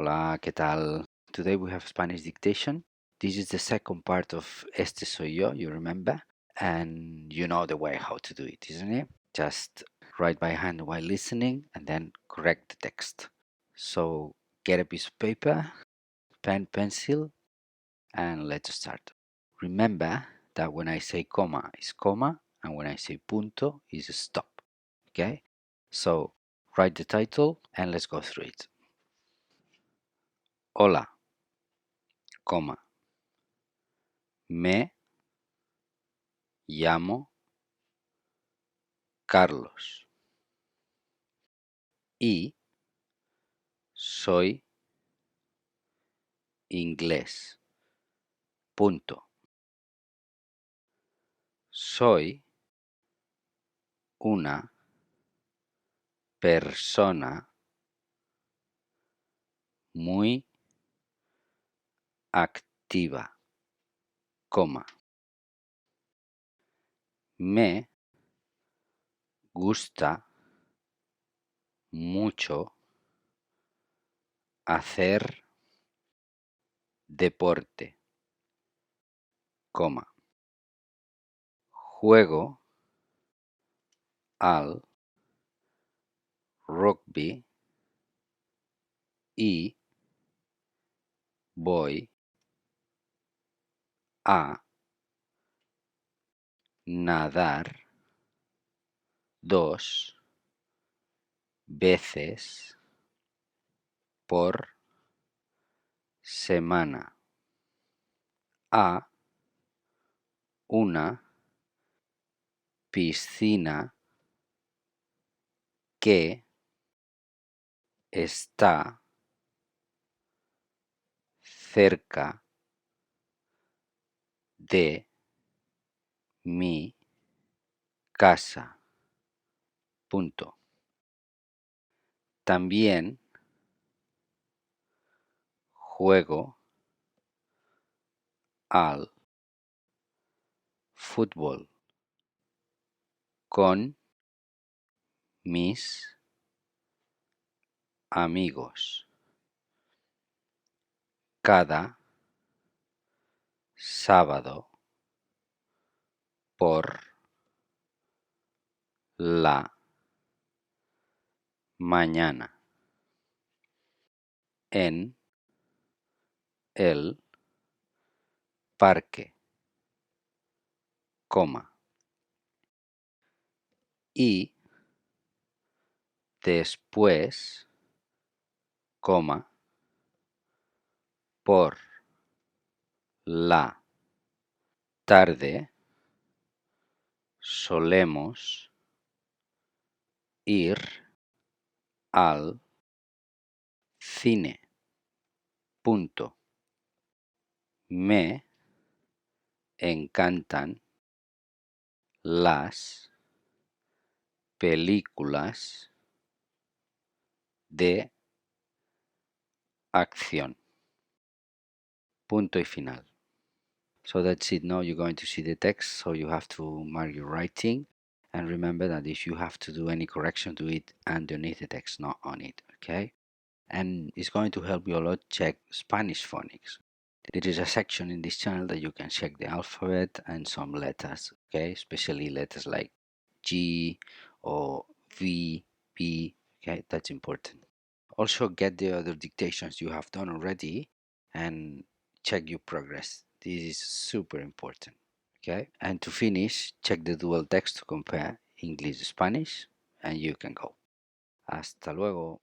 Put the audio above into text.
Hola, ¿qué tal? Today we have Spanish dictation. This is the second part of Este Soy Yo, you remember? And you know the way how to do it, isn't it? Just write by hand while listening and then correct the text. So get a piece of paper, pen, pencil, and let's start. Remember that when I say comma, it's comma, and when I say punto, is stop. Okay? So write the title and let's go through it. Hola, coma. Me llamo Carlos y soy inglés. Punto. Soy una persona muy activa, coma. Me gusta mucho hacer deporte, coma. Juego al rugby y voy a nadar 2 veces por semana a una piscina que está cerca de mi casa. Punto. También juego al fútbol con mis amigos cada sábado por la mañana en el parque, coma. Y después, coma, por la tarde solemos ir al cine. Punto. Me encantan las películas de acción. Punto y final. So that's it. Now you're going to see the text, so you have to mark your writing. And remember that if you have to do any correction, do it underneath the text, not on it, okay? And it's going to help you a lot check Spanish phonics. There is a section in this channel that you can check the alphabet and some letters, okay? Especially letters like G or V, P, okay? That's important. Also get the other dictations you have done already and check your progress. This is super important, okay? And to finish, check the dual text to compare English-Spanish and you can go. Hasta luego.